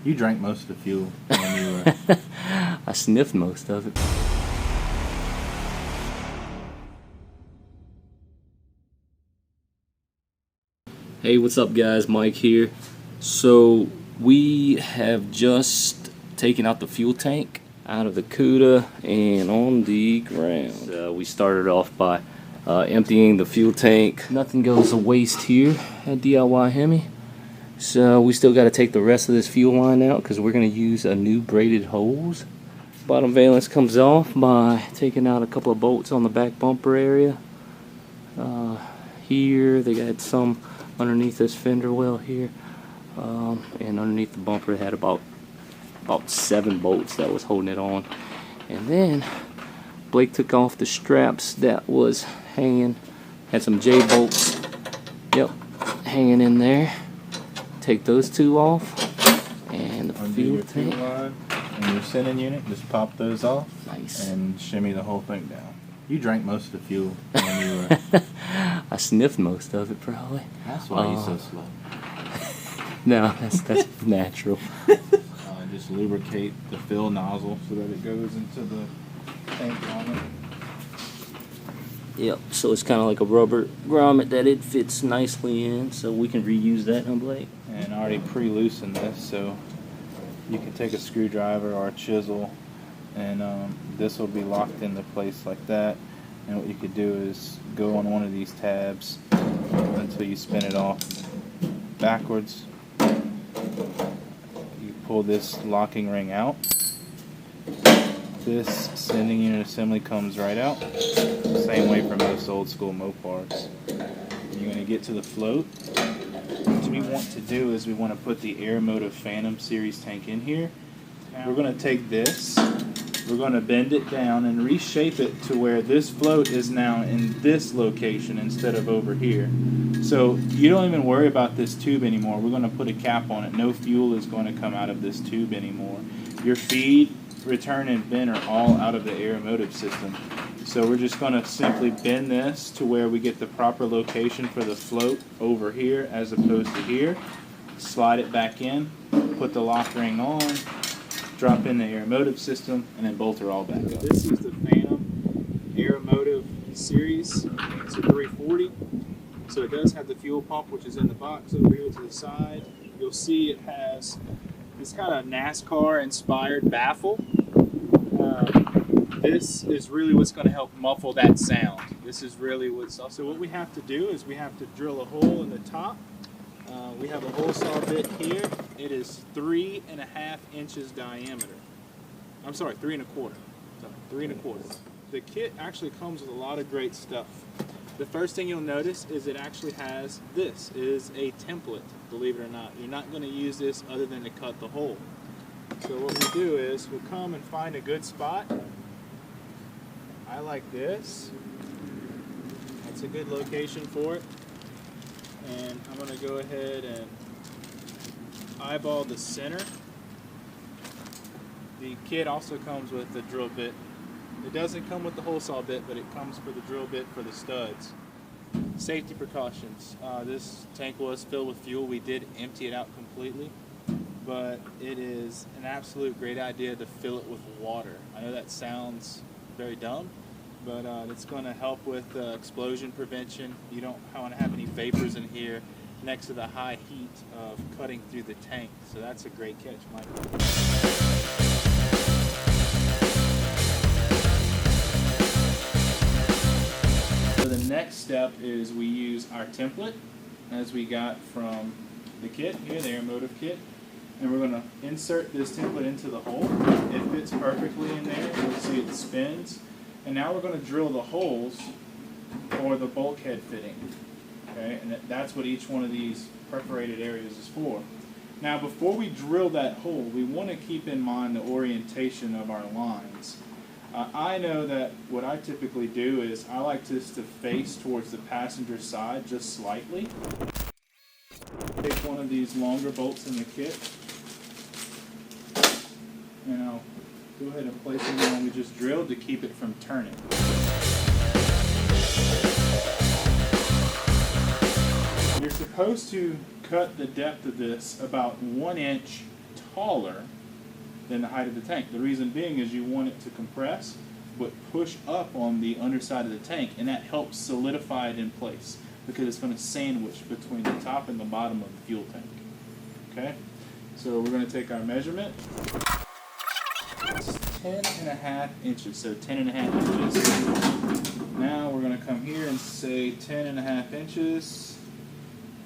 You drank most of the fuel when you were... I sniffed most of it. Hey, what's up guys? Mike here. So we have just taken out the fuel tank out of the Cuda and on the ground. We started off by emptying the fuel tank. Nothing goes to waste here at DIY Hemi. So we still got to take the rest of this fuel line out because we're going to use a new braided hose. Bottom valence comes off by taking out a couple of bolts on the back bumper area. Here they got some underneath this fender well here, and underneath the bumper it had about 7 bolts that was holding it on. And then Blake took off the straps that was hanging, had some J bolts, yep, hanging in there. Take those 2 off, and the fuel tank line and your sending unit, just pop those off. Nice. And shimmy the whole thing down. You drank most of the fuel when you were... I sniffed most of it probably. That's why you're so slow. No, that's natural. Just lubricate the fill nozzle so that it goes into the tank grommet. Yep, so it's kind of like a rubber grommet that it fits nicely in, so we can reuse that, huh Blake? And I already pre-loosened this, so you can take a screwdriver or a chisel, and this will be locked into place like that. And what you could do is go on one of these tabs until you spin it off backwards. You pull this locking ring out. This sending unit assembly comes right out. Same way for most old school Mopars. You're going to get to the float. What we want to do is we want to put the Aeromotive Phantom series tank in here. We're going to take this, we're going to bend it down and reshape it to where this float is now in this location instead of over here. So you don't even worry about this tube anymore. We're going to put a cap on it. No fuel is going to come out of this tube anymore. Your feed, return, and bin are all out of the Aeromotive system. So we're just going to simply bend this to where we get the proper location for the float over here as opposed to here. Slide it back in, put the lock ring on, drop in the Aeromotive system, and then bolt her all back up. This is the Phantom Aeromotive series. It's a 340. So it does have the fuel pump, which is in the box over here to the side. You'll see it has this kind of NASCAR inspired baffle. This is really what's going to help muffle that sound. This is really what's... So what we have to do is we have to drill a hole in the top. We have a hole saw bit here. It is 3.5 inches diameter. I'm sorry, 3 1/4. Sorry, 3 1/4. The kit actually comes with a lot of great stuff. The first thing you'll notice is it actually has this. It is a template, believe it or not. You're not going to use this other than to cut the hole. So what we do is we'll come and find a good spot. I like this. That's a good location for it. And I'm going to go ahead and eyeball the center. The kit also comes with the drill bit. It doesn't come with the hole saw bit, but it comes for the drill bit for the studs. Safety precautions. This tank was filled with fuel. We did empty it out completely, but it is an absolute great idea to fill it with water. I know that sounds very dumb, but it's going to help with explosion prevention. You don't want to have any vapors in here next to the high heat of cutting through the tank. So that's a great catch, Mike. So the next step is we use our template as we got from the kit here, the Aeromotive kit. And we're going to insert this template into the hole. It fits perfectly in there. You'll see it spins. And now we're going to drill the holes for the bulkhead fitting. Okay, and that's what each one of these perforated areas is for. Now before we drill that hole, we want to keep in mind the orientation of our lines. I know that what I typically do is I like this to face towards the passenger side just slightly. Take one of these longer bolts in the kit, and I'll go ahead and place it in the one we just drilled to keep it from turning. You're supposed to cut the depth of this about 1 inch taller than the height of the tank. The reason being is you want it to compress but push up on the underside of the tank, and that helps solidify it in place because it's going to sandwich between the top and the bottom of the fuel tank. Okay, so we're going to take our measurement. It's 10.5 inches, so 10.5 inches. Now we're going to come here and say 10.5 inches.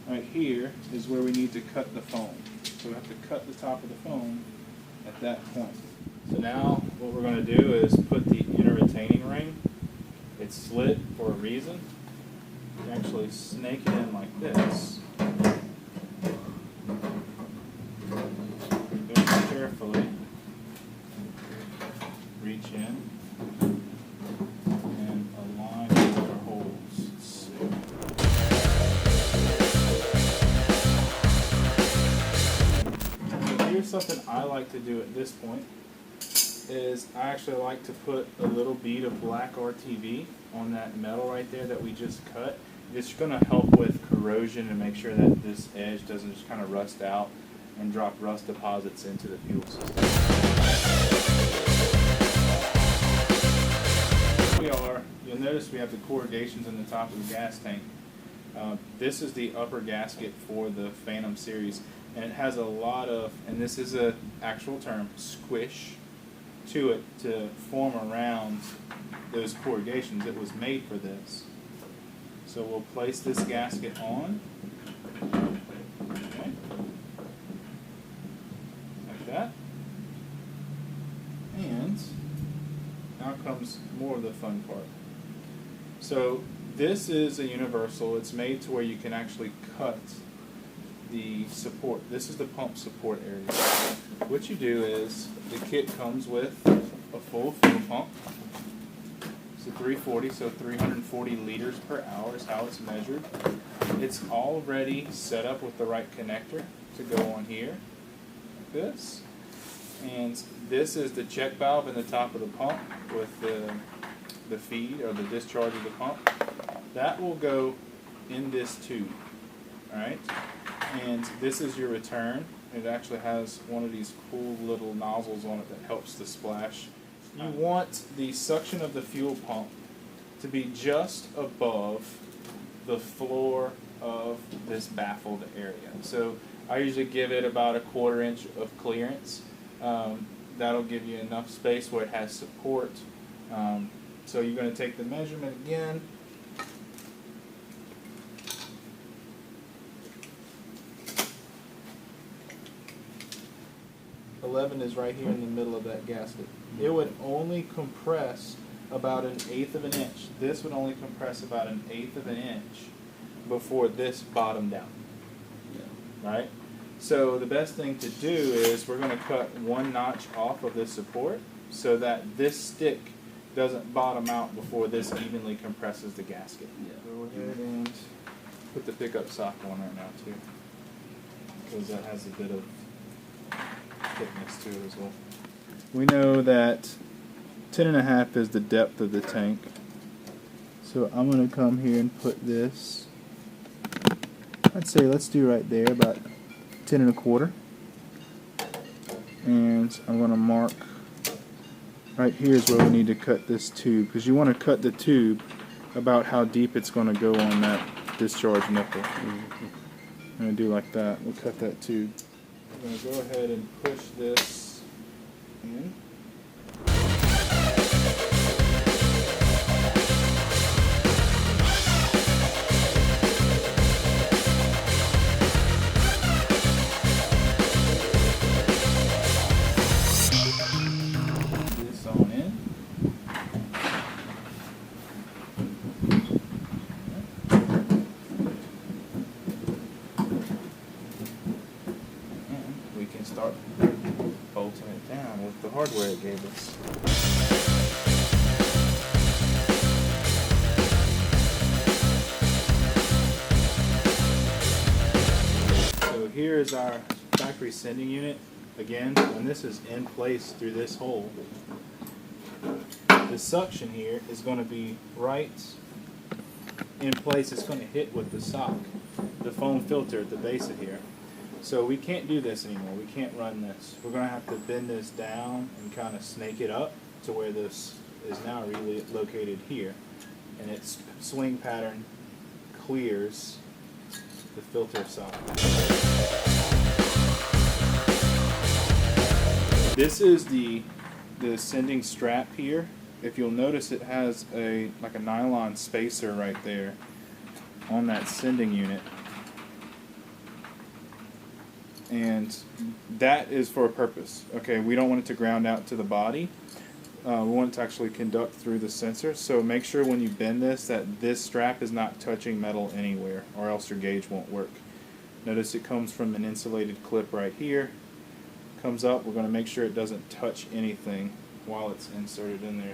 Right here is where we need to cut the foam. So we have to cut the top of the foam at that point. So now what we're going to do is put the inner retaining ring. It's slit for a reason. You actually snake it in like this. Very carefully reach in and align with our holes. So here's something I like to do at this point. Is I actually like to put a little bead of black RTV on that metal right there that we just cut. It's going to help with corrosion and make sure that this edge doesn't just kind of rust out and drop rust deposits into the fuel system. You'll notice we have the corrugations in the top of the gas tank. This is the upper gasket for the Phantom series, and it has a lot of, and this is an actual term, squish to it to form around those corrugations. It was made for this. So we'll place this gasket on. Okay. Like that. And now comes more of the fun part. So this is a universal. It's made to where you can actually cut the support. This is the pump support area. What you do is the kit comes with a full fuel pump. It's a 340, so 340 liters per hour is how it's measured. It's already set up with the right connector to go on here, like this. And this is the check valve in the top of the pump with the feed or the discharge of the pump. That will go in this tube. Alright? And this is your return. It actually has one of these cool little nozzles on it that helps the splash. You want the suction of the fuel pump to be just above the floor of this baffled area. So I usually give it about a 1/4 inch of clearance. That'll give you enough space where it has support. So you're going to take the measurement again. .11 is right here in the middle of that gasket. It would only compress about 1/8 of an inch. This would only compress about 1/8 of an inch before this bottomed out. Right? So the best thing to do is we're going to cut one notch off of this support so that this stick doesn't bottom out before this evenly compresses the gasket. Go ahead and put the pickup socket on right now too, because that has a bit of thickness to it as well. We know that 10.5 is the depth of the tank, so I'm going to come here and put this, I'd say let's do right there about 10 1/4, and I'm going to mark right here is where we need to cut this tube, because you want to cut the tube about how deep it's going to go on that discharge nipple. I'm going to do like that. We'll cut that tube. I'm going to go ahead and push this in. This on in. We can start bolting it down with the hardware it gave us. So here is our factory sending unit. Again, when this is in place through this hole, the suction here is going to be right in place. It's going to hit with the sock, the foam filter at the base of here. So we can't do this anymore. We can't run this. We're going to have to bend this down and kind of snake it up to where this is now really located here. And its swing pattern clears the filter socket. This is the sending strap here. If you'll notice, it has like a nylon spacer right there on that sending unit. And that is for a purpose. Okay, we don't want it to ground out to the body. We want it to actually conduct through the sensor. So make sure when you bend this that this strap is not touching metal anywhere, or else your gauge won't work. Notice it comes from an insulated clip right here. Comes up, we're going to make sure it doesn't touch anything while it's inserted in there.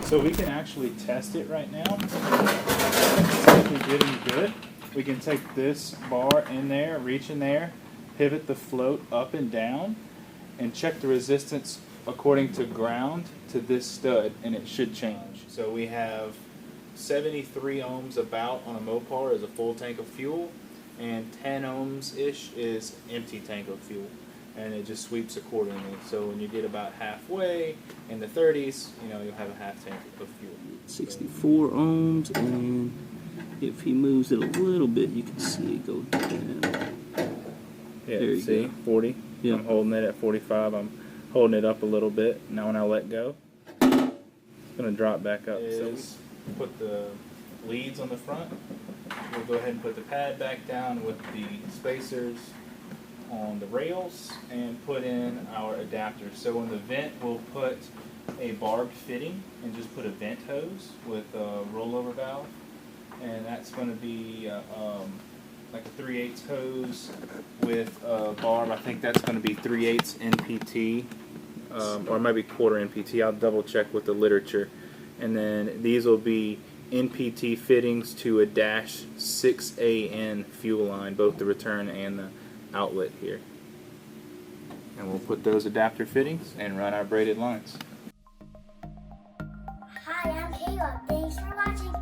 So we can actually test it right now. If we're getting good, we can take this bar in there, reach in there, pivot the float up and down, and check the resistance according to ground to this stud, and it should change. So we have 73 ohms about on a Mopar is a full tank of fuel, and 10 ohms-ish is empty tank of fuel. And it just sweeps accordingly. So when you get about halfway in the 30s, you'll have a half tank of fuel. 64 ohms, and if he moves it a little bit, you can see it go down. Yeah, there you see, go. 40. Yeah. I'm holding it at 45. I'm holding it up a little bit. Now when I let go, it's going to drop back up. So we put the leads on the front. We'll go ahead and put the pad back down with the spacers on the rails and put in our adapter. So in the vent, we'll put a barbed fitting and just put a vent hose with a rollover valve, and that's going to be like a 3/8 hose with a barb. I think that's going to be 3/8 NPT, or maybe quarter NPT. I'll double check with the literature. And then these will be NPT fittings to a -6AN fuel line, both the return and the outlet here. And we'll put those adapter fittings and run our braided lines. Hi, I'm Caleb. Thanks for watching.